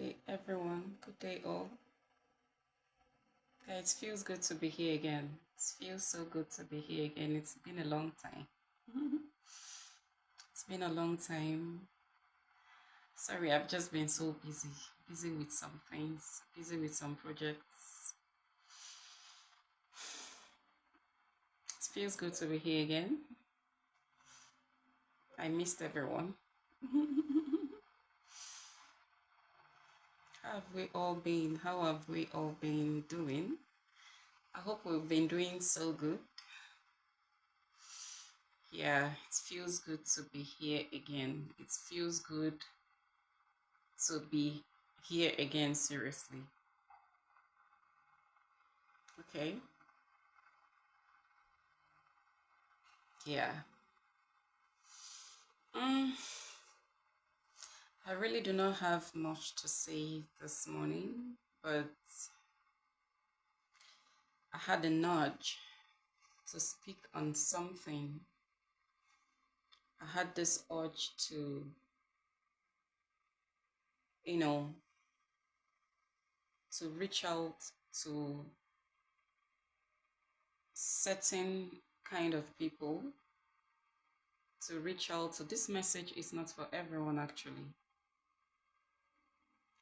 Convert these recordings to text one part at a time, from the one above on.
day, everyone. Good day, all. Yeah, it feels good to be here again. It feels so good to be here again. It's been a long time. It's been a long time. Sorry, I've just been so busy. Busy with some things, busy with some projects. It feels good to be here again. I missed everyone. How have we all been? How have we all been doing? I hope we've been doing so good. Yeah, it feels good to be here again. It feels good to be here again, seriously. Okay. Yeah. Mm, I really do not have much to say this morning, but I had a nudge to speak on something. I had this urge to, you know, to reach out to certain kind of people, to reach out. So this message is not for everyone, actually.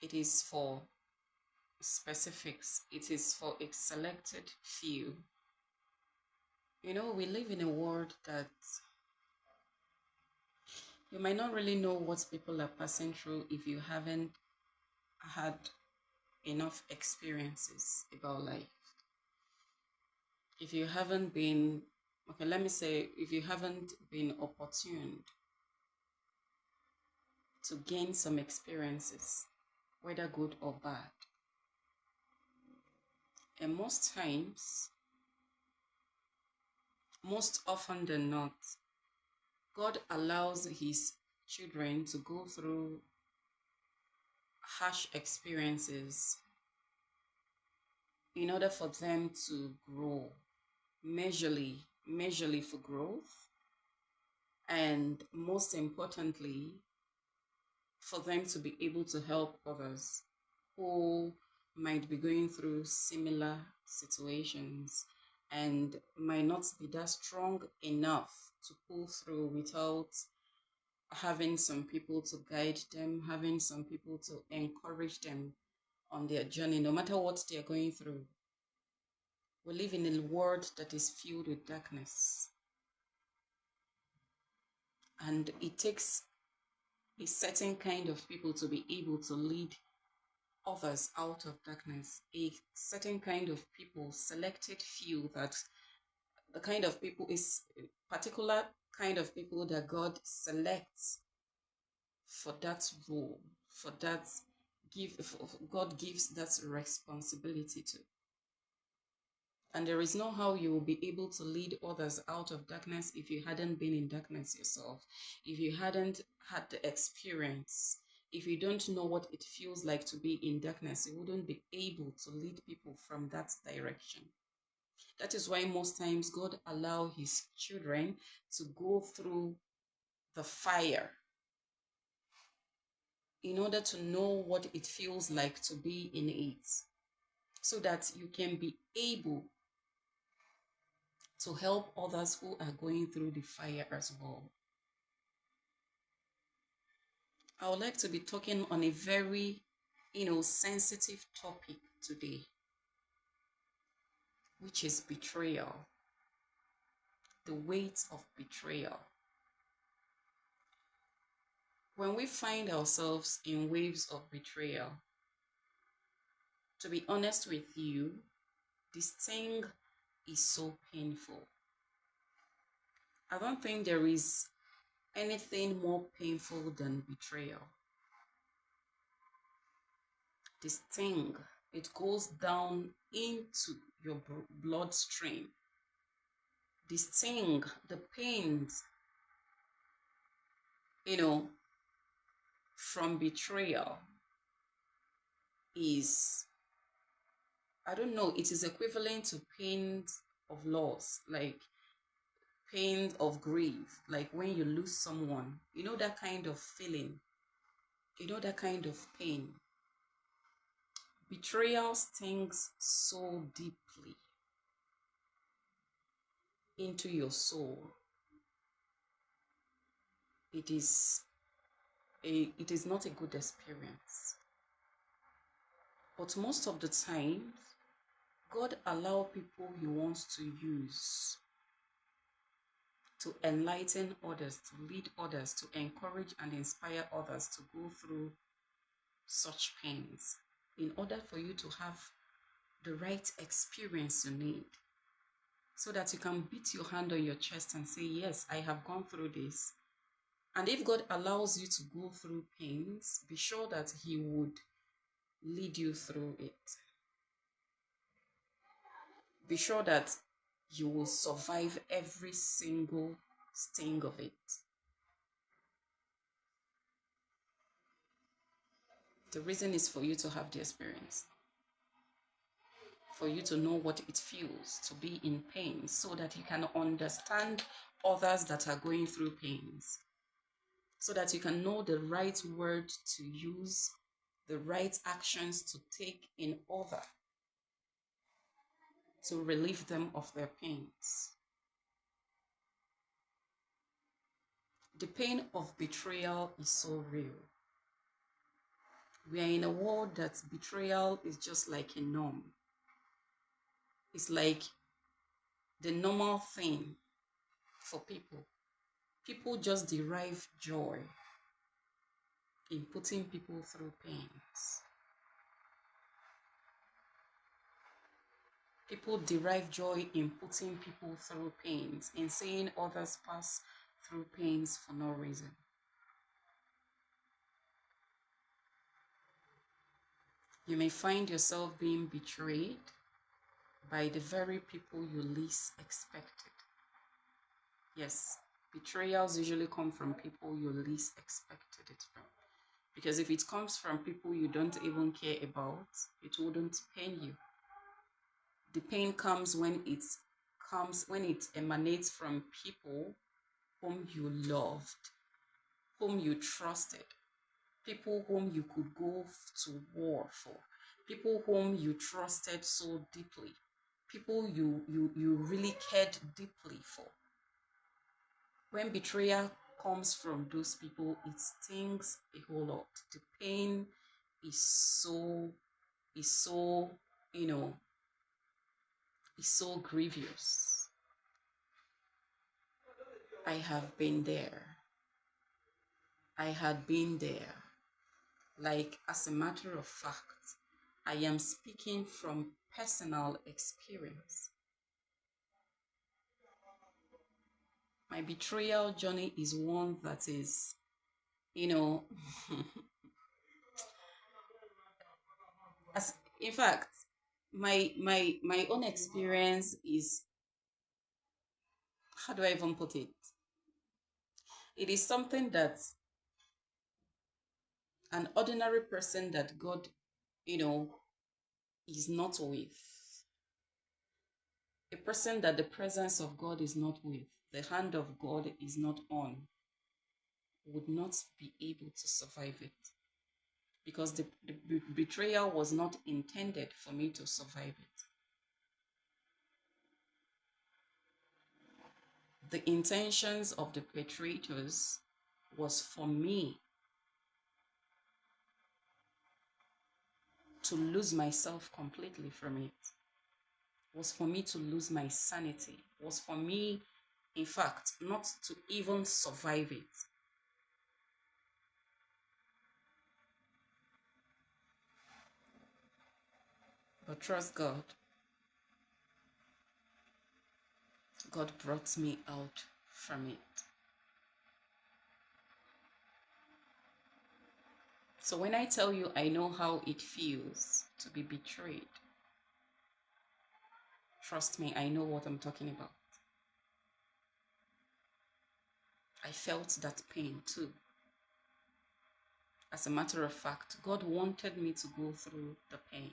It is for specifics. It is for a selected few. You know, we live in a world that you might not really know what people are passing through if you haven't had enough experiences about life. If you haven't been, okay, let me say, if you haven't been opportuned to gain some experiences, whether good or bad. And most times, most often than not, God allows his children to go through harsh experiences in order for them to grow measurely for growth, and most importantly, for them to be able to help others who might be going through similar situations and might not be that strong enough to pull through without having some people to guide them, having some people to encourage them on their journey, no matter what they're going through. We live in a world that is filled with darkness, and it takes a certain kind of people to be able to lead others out of darkness. A certain kind of people, selected few, that the kind of people is a particular kind of people that God selects for that role, for that God gives that responsibility to. And there is no how you will be able to lead others out of darkness if you hadn't been in darkness yourself, if you hadn't had the experience, if you don't know what it feels like to be in darkness, you wouldn't be able to lead people from that direction. That is why most times God allows his children to go through the fire in order to know what it feels like to be in it, so that you can be able to help others who are going through the fire as well. I would like to be talking on a very, sensitive topic today, which is betrayal, the weight of betrayal. When we find ourselves in waves of betrayal, to be honest with you, this thing is so painful. I don't think there is anything more painful than betrayal. This thing, it goes down into your bloodstream. This thing, the pains, from betrayal is, I don't know, it is equivalent to pains of loss, like pain of grief, like when you lose someone, that kind of feeling, that kind of pain. Betrayal stings so deeply into your soul. It is it is not a good experience. But most of the time, God allows people He wants to use to enlighten others, to lead others, to encourage and inspire others to go through such pains in order for you to have the right experience you need, so that you can beat your hand on your chest and say, yes, I have gone through this. And if God allows you to go through pains, be sure that He would lead you through it. Be sure that you will survive every single sting of it. The reason is for you to have the experience, for you to know what it feels to be in pain, so that you can understand others that are going through pains, so that you can know the right word to use, the right actions to take in order to relieve them of their pains. The pain of betrayal is so real. We are in a world that betrayal is just like a norm. It's like the normal thing for people. People just derive joy in putting people through pains. People derive joy in putting people through pains, in seeing others pass through pains for no reason. You may find yourself being betrayed by the very people you least expected. Yes, betrayals usually come from people you least expected it from. Because if it comes from people you don't even care about, it wouldn't pain you. The pain comes when it emanates from people whom you loved, whom you trusted, people whom you could go to war for, people whom you trusted so deeply, people you really cared deeply for. When betrayal comes from those people, it stings a whole lot. The pain is so, is so, you know, is so grievous. I have been there. I had been there. Like, as a matter of fact, I am speaking from personal experience. My betrayal journey is one that is, as in fact, my own experience is, how do I even put it? It is something that an ordinary person that God, is not with, a person that the presence of God is not with, the hand of God is not on, would not be able to survive it. Because the betrayal was not intended for me to survive it. The intentions of the perpetrators was for me to lose myself completely from it, was for me to lose my sanity, was for me, in fact, not to even survive it. But trust God. God brought me out from it. So when I tell you I know how it feels to be betrayed, trust me, I know what I'm talking about. I felt that pain too. As a matter of fact, God wanted me to go through the pain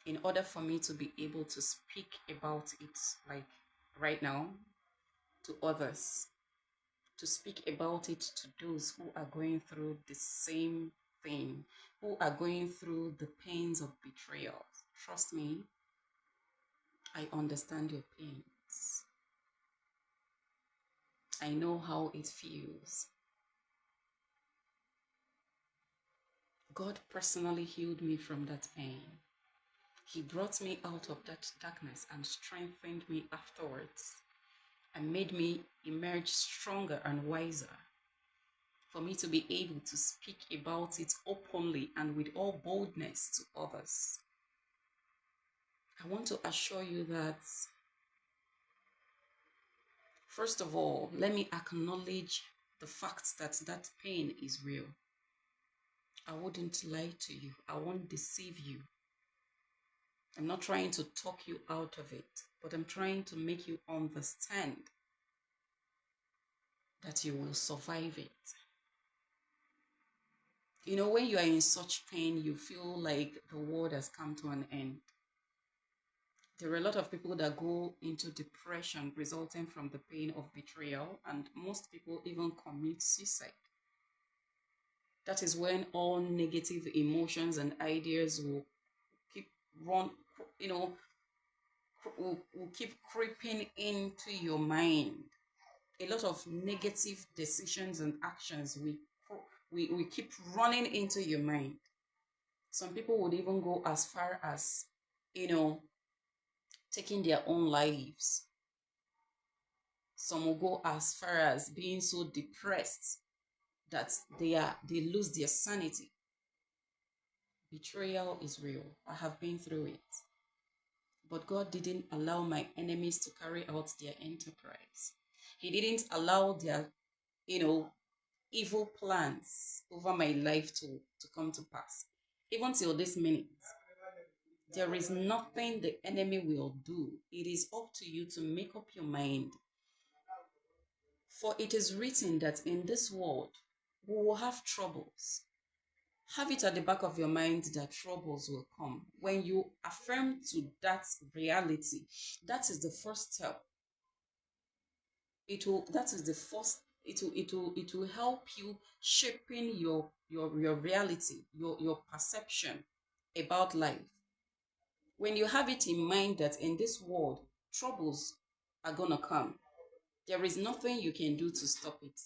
in order for me to be able to speak about it, like right now, to others, to speak about it to those who are going through the same thing, who are going through the pains of betrayal. Trust me, I understand your pains. I know how it feels. God personally healed me from that pain. He brought me out of that darkness and strengthened me afterwards and made me emerge stronger and wiser for me to be able to speak about it openly and with all boldness to others. I want to assure you that, first of all, let me acknowledge the fact that that pain is real. I wouldn't lie to you. I won't deceive you. I'm not trying to talk you out of it, but I'm trying to make you understand that you will survive it. You know, when you are in such pain, you feel like the world has come to an end. There are a lot of people that go into depression resulting from the pain of betrayal, and most people even commit suicide. That is when all negative emotions and ideas will keep will keep creeping into your mind. A lot of negative decisions and actions we keep running into your mind. Some people would even go as far as, taking their own lives. Some will go as far as being so depressed that they lose their sanity. Betrayal is real. I have been through it. But God didn't allow my enemies to carry out their enterprise. He didn't allow their, evil plans over my life to come to pass. Even till this minute, there is nothing the enemy will do. It is up to you to make up your mind. For it is written that in this world, we will have troubles. Have it at the back of your mind that troubles will come. When you affirm to that reality, that is the first step. It will help you shaping your reality, your perception about life. When you have it in mind that in this world, troubles are gonna come, there is nothing you can do to stop it.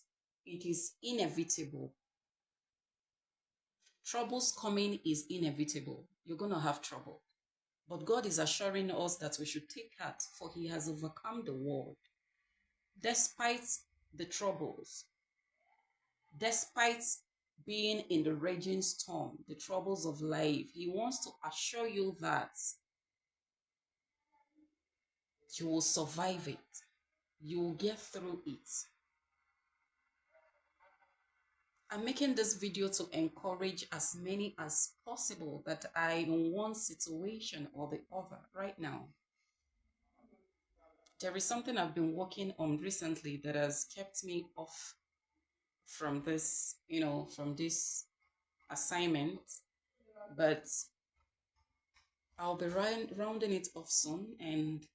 It is inevitable. Troubles coming is inevitable. You're gonna have trouble. But God is assuring us that we should take heart, for He has overcome the world. Despite the troubles, despite being in the raging storm, the troubles of life, He wants to assure you that you will survive it. You will get through it. I'm making this video to encourage as many as possible that are in one situation or the other right now. There is something I've been working on recently that has kept me off from this, from this assignment, but I'll be rounding it off soon, and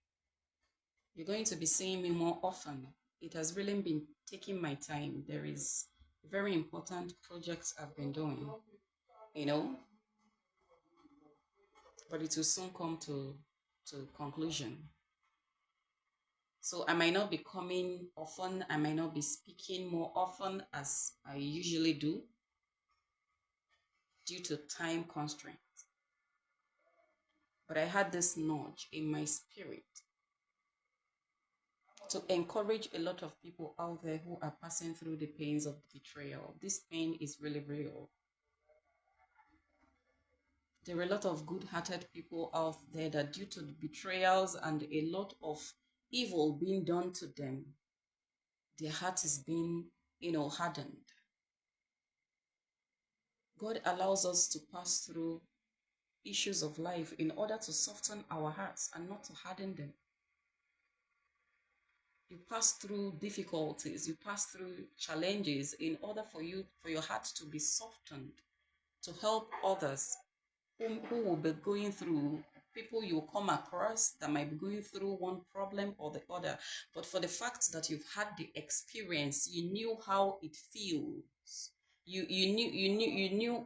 you're going to be seeing me more often. It has really been taking my time. There is very important projects I've been doing, but it will soon come to conclusion. So I might not be coming often. I might not be speaking more often as I usually do due to time constraints. But I had this nudge in my spirit to encourage a lot of people out there who are passing through the pains of betrayal. This pain is really real. There are a lot of good-hearted people out there that due to the betrayals and a lot of evil being done to them, their heart is being, hardened. God allows us to pass through issues of life in order to soften our hearts and not to harden them. You pass through difficulties, you pass through challenges in order for your heart to be softened, to help others who will be going through, people you come across that might be going through one problem or the other. But for the fact that you've had the experience, you knew how it feels You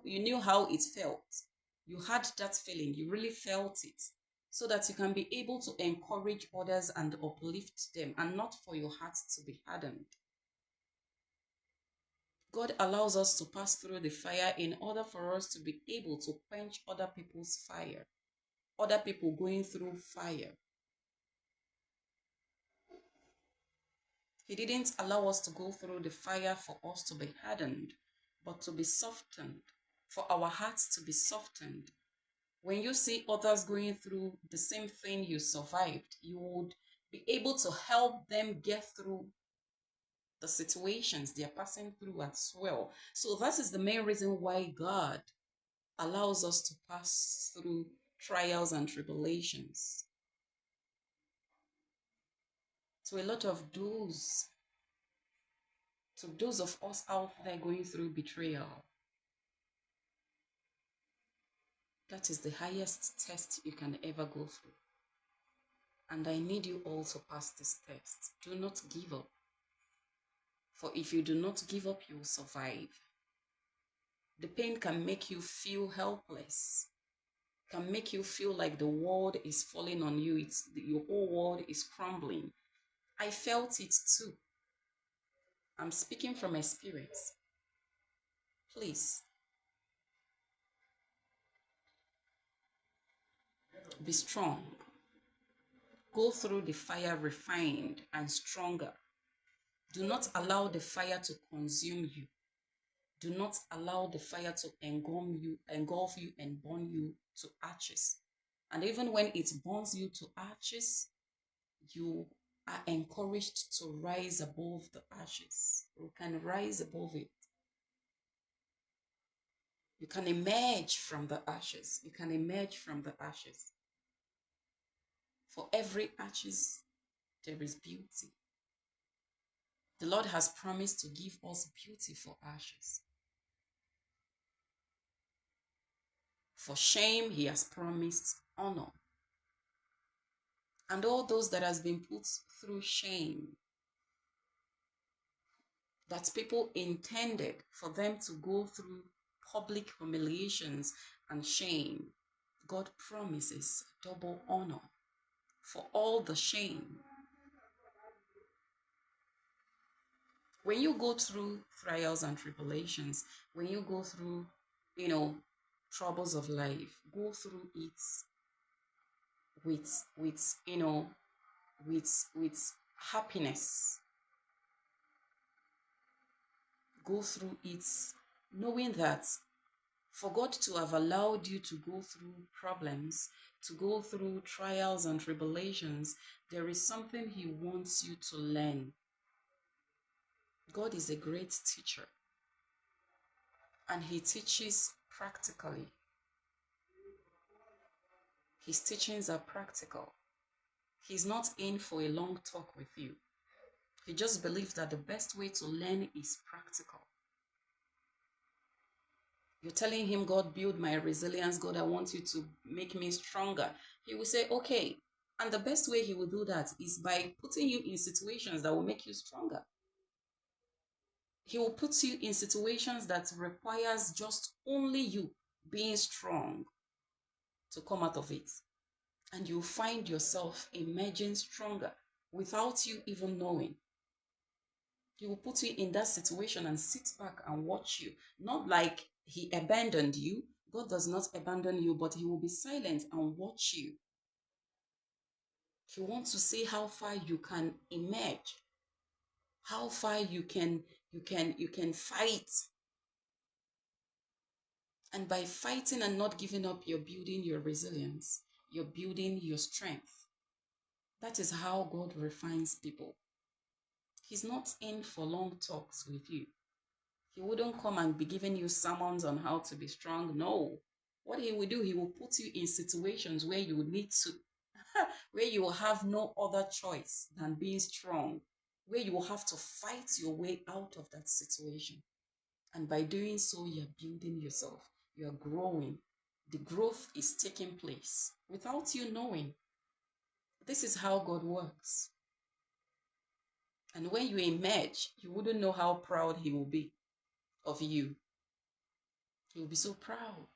knew how it felt. You had that feeling, you really felt it, so that you can be able to encourage others and uplift them, and not for your heart to be hardened. God allows us to pass through the fire in order for us to be able to quench other people's fire, other people going through fire. He didn't allow us to go through the fire for us to be hardened, but to be softened, for our hearts to be softened. When you see others going through the same thing you survived, you would be able to help them get through the situations they are passing through as well. So that is the main reason why God allows us to pass through trials and tribulations. To a lot of those, to those of us out there going through betrayal, that is the highest test you can ever go through. And I need you all to pass this test. Do not give up. For if you do not give up, you will survive. The pain can make you feel helpless, can make you feel like the world is falling on you. Your whole world is crumbling. I felt it too. I'm speaking from experience. Please, be strong. Go through the fire refined and stronger. Do not allow the fire to consume you. Do not allow the fire to engulf you and burn you to ashes. And even when it burns you to ashes, you are encouraged to rise above the ashes. You can rise above it. You can emerge from the ashes. You can emerge from the ashes. For every ashes, there is beauty. The Lord has promised to give us beauty for ashes. For shame, he has promised honor. And all those that has been put through shame, that people intended for them to go through public humiliations and shame, God promises double honor for all the shame. When you go through trials and tribulations, when you go through, troubles of life, go through it with happiness. Go through it knowing that for God to have allowed you to go through problems, to go through trials and tribulations, there is something he wants you to learn. God is a great teacher, and he teaches practically. His teachings are practical. He's not in for a long talk with you. He just believes that the best way to learn is practical. You're telling him, God, build my resilience. God, I want you to make me stronger. He will say, okay. And the best way he will do that is by putting you in situations that will make you stronger. He will put you in situations that requires just only you being strong to come out of it. And you'll find yourself emerging stronger without you even knowing. He will put you in that situation and sit back and watch you. Not like he abandoned you. God does not abandon you, but he will be silent and watch you. He wants to see how far you can emerge, how far you can fight. And by fighting and not giving up, you're building your resilience. You're building your strength. That is how God refines people. He's not in for long talks with you. He wouldn't come and be giving you sermons on how to be strong. No. What he will do, he will put you in situations where you need to, where you will have no other choice than being strong, where you will have to fight your way out of that situation. And by doing so, you're building yourself. You're growing. The growth is taking place without you knowing. This is how God works. And when you emerge, you wouldn't know how proud he will be of you. You'll be so proud.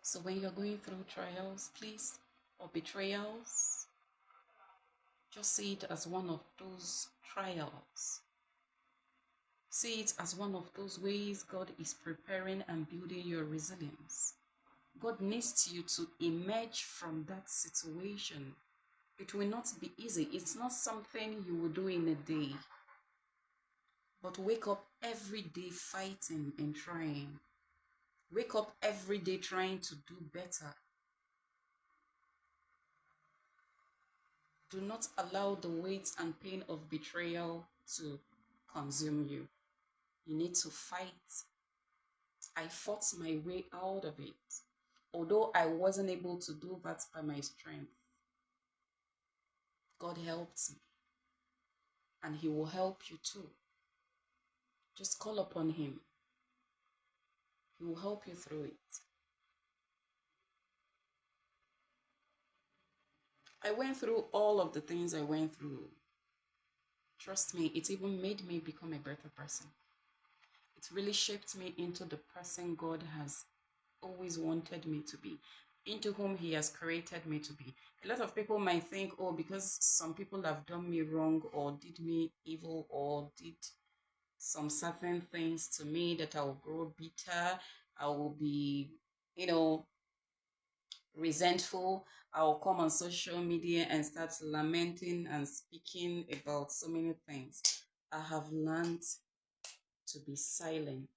So when you're going through trials, please, or betrayals, just see it as one of those trials. See it as one of those ways God is preparing and building your resilience. God needs you to emerge from that situation. It will not be easy. It's not something you will do in a day. But wake up every day fighting and trying. Wake up every day trying to do better. Do not allow the weight and pain of betrayal to consume you. You need to fight. I fought my way out of it. Although I wasn't able to do that by my strength, God helped me. And He will help you too. Just call upon Him. He will help you through it. I went through all of the things I went through. Trust me, it even made me become a better person. It really shaped me into the person God has always wanted me to be, into whom He has created me to be. A lot of people might think, oh, because some people have done me wrong or did me evil or did some certain things to me, that I will grow bitter, I will be, resentful. I'll come on social media and start lamenting and speaking about so many things. I have learned to be silent.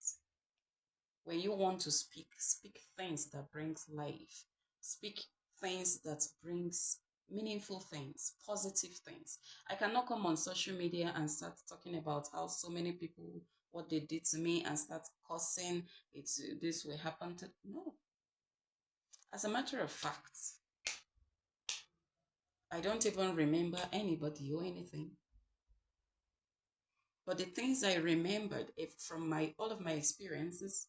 When you want to speak, speak things that brings life. Speak things that brings meaningful things, positive things. I cannot come on social media and start talking about how so many people, what they did to me, and start cursing, this will happen to, no. As a matter of fact, I don't even remember anybody or anything. But the things I remembered from all of my experiences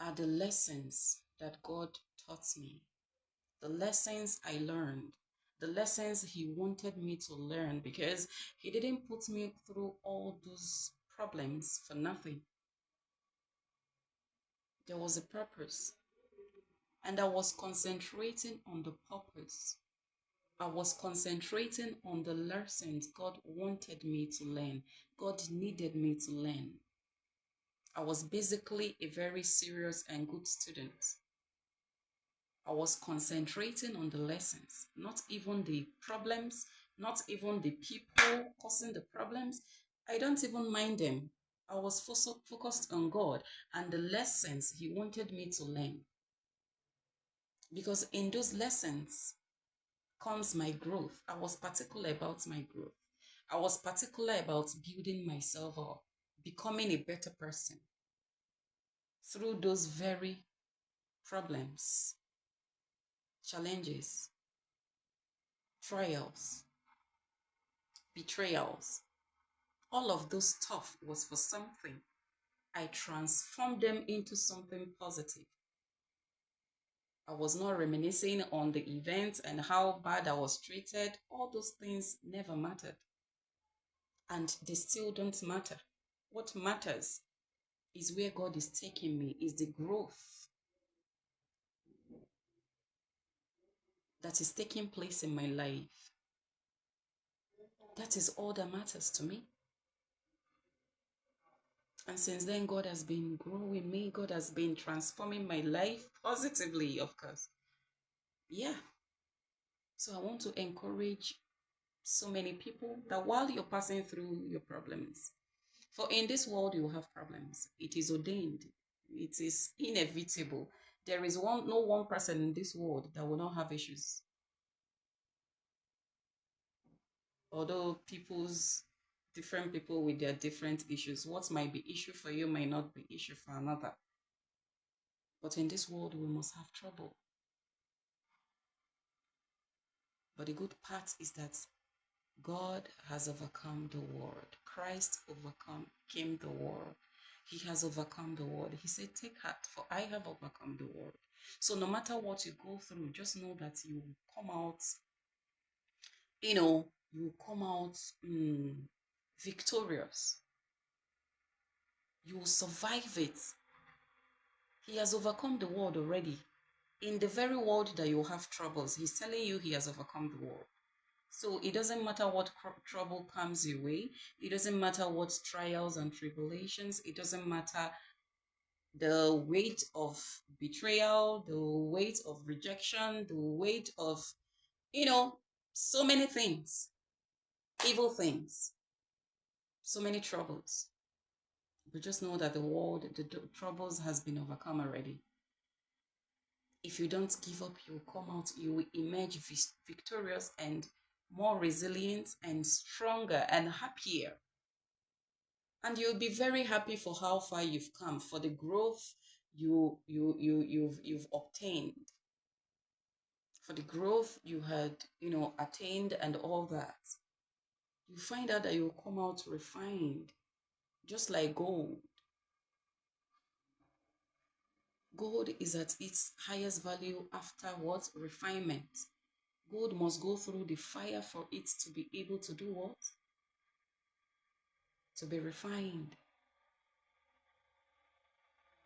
are the lessons that God taught me, the lessons I learned, the lessons He wanted me to learn, because He didn't put me through all those problems for nothing. There was a purpose, and I was concentrating on the purpose. I was concentrating on the lessons God wanted me to learn. God needed me to learn. I was basically a very serious and good student. I was concentrating on the lessons, not even the problems, not even the people causing the problems. I don't even mind them. I was focused on God and the lessons He wanted me to learn. Because in those lessons comes my growth. I was particular about my growth. I was particular about building myself up, becoming a better person through those very problems, challenges, trials, betrayals. All of those stuff was for something. I transformed them into something positive. I was not reminiscing on the events and how bad I was treated. All those things never mattered. And they still don't matter. What matters is where God is taking me, is the growth that is taking place in my life. That is all that matters to me. And since then, God has been growing me. God has been transforming my life positively, of course. Yeah. So I want to encourage so many people that while you're passing through your problems, for in this world you will have problems. It is ordained. It is inevitable. There is no one person in this world that will not have issues. Although different people with their different issues, what might be issue for you might not be issue for another. But in this world, we must have trouble. But the good part is that God has overcome the world. Christ overcame the world. He has overcome the world. He said, take heart, for I have overcome the world. So no matter what you go through, just know that you come out, you come out victorious. You will survive it. He has overcome the world already. In the very world that you have troubles, he's telling you he has overcome the world. So it doesn't matter what trouble comes your way. It doesn't matter what trials and tribulations. It doesn't matter the weight of betrayal, the weight of rejection, the weight of, so many things, evil things, so many troubles. But just know that the troubles has been overcome already. If you don't give up, you will come out, you will emerge victorious and more resilient and stronger and happier. And you'll be very happy for how far you've come, for the growth you've obtained, for the growth you had, attained and all that. You find out that you'll come out refined, just like gold. Gold is at its highest value after what? Refinement. Gold must go through the fire for it to be able to do what? To be refined.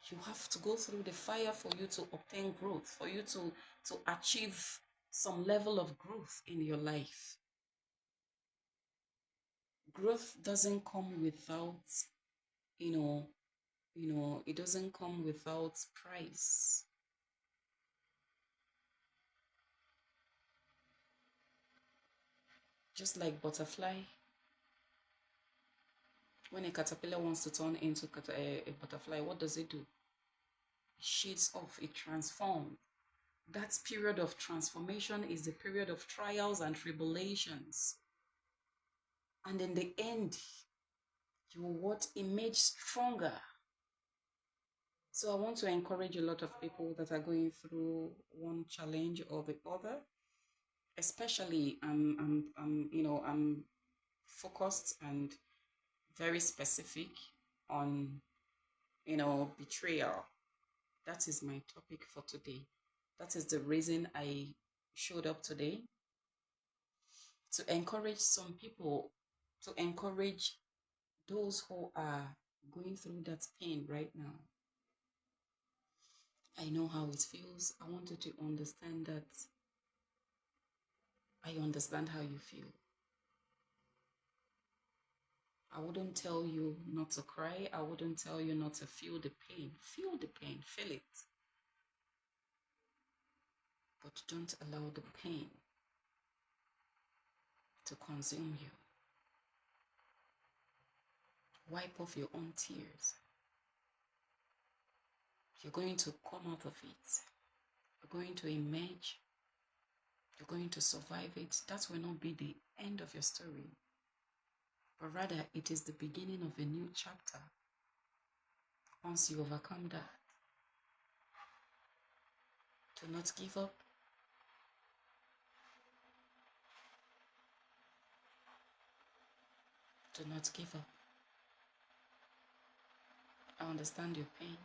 You have to go through the fire for you to obtain growth, for you to achieve some level of growth in your life. Growth doesn't come without, it doesn't come without price. Just like butterfly, when a caterpillar wants to turn into a butterfly, what does it do? It shades off, it transforms. That period of transformation is the period of trials and tribulations. And in the end, you will what? Emerge stronger. So I want to encourage a lot of people that are going through one challenge or the other. Especially, I'm focused and very specific on, betrayal. That is my topic for today. That is the reason I showed up today, to encourage some people, to encourage those who are going through that pain right now. I know how it feels. I want you to understand that I understand how you feel. I wouldn't tell you not to cry. I wouldn't tell you not to feel the pain. Feel the pain, feel it. But don't allow the pain to consume you. Wipe off your own tears. You're going to come out of it. You're going to emerge. You're going to survive it. That will not be the end of your story, but rather it is the beginning of a new chapter. Once you overcome that, do not give up. Do not give up. I understand your pain.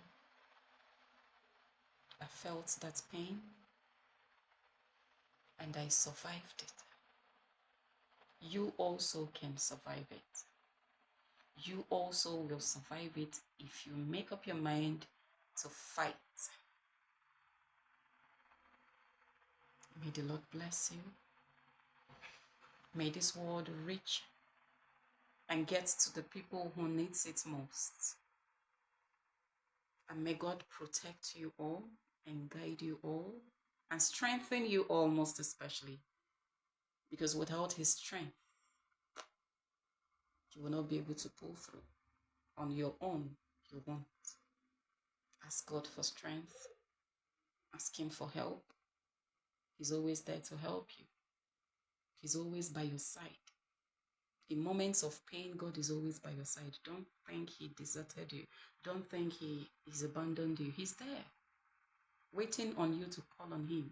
I felt that pain and I survived it. You also can survive it. You also will survive it if you make up your mind to fight. May the Lord bless you. May this word reach and get to the people who needs it most. And may God protect you all and guide you all and strengthen you all, most especially. Because without his strength, you will not be able to pull through. On your own, you won't. Ask God for strength. Ask him for help. He's always there to help you. He's always by your side. In moments of pain, God is always by your side. Don't think he deserted you. Don't think he's abandoned you. He's there, waiting on you to call on him.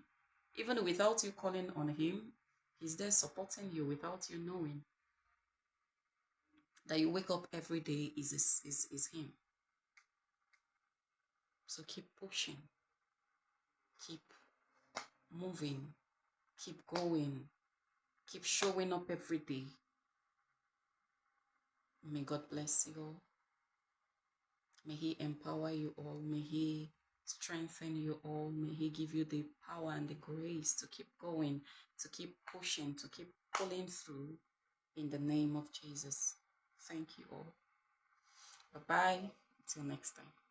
Even without you calling on him, he's there supporting you without you knowing. That you wake up every day is him. So keep pushing. Keep moving. Keep going. Keep showing up every day. May God bless you all. May He empower you all. May He strengthen you all. May He give you the power and the grace to keep going, to keep pushing, to keep pulling through in the name of Jesus. Thank you all. Bye-bye. Until next time.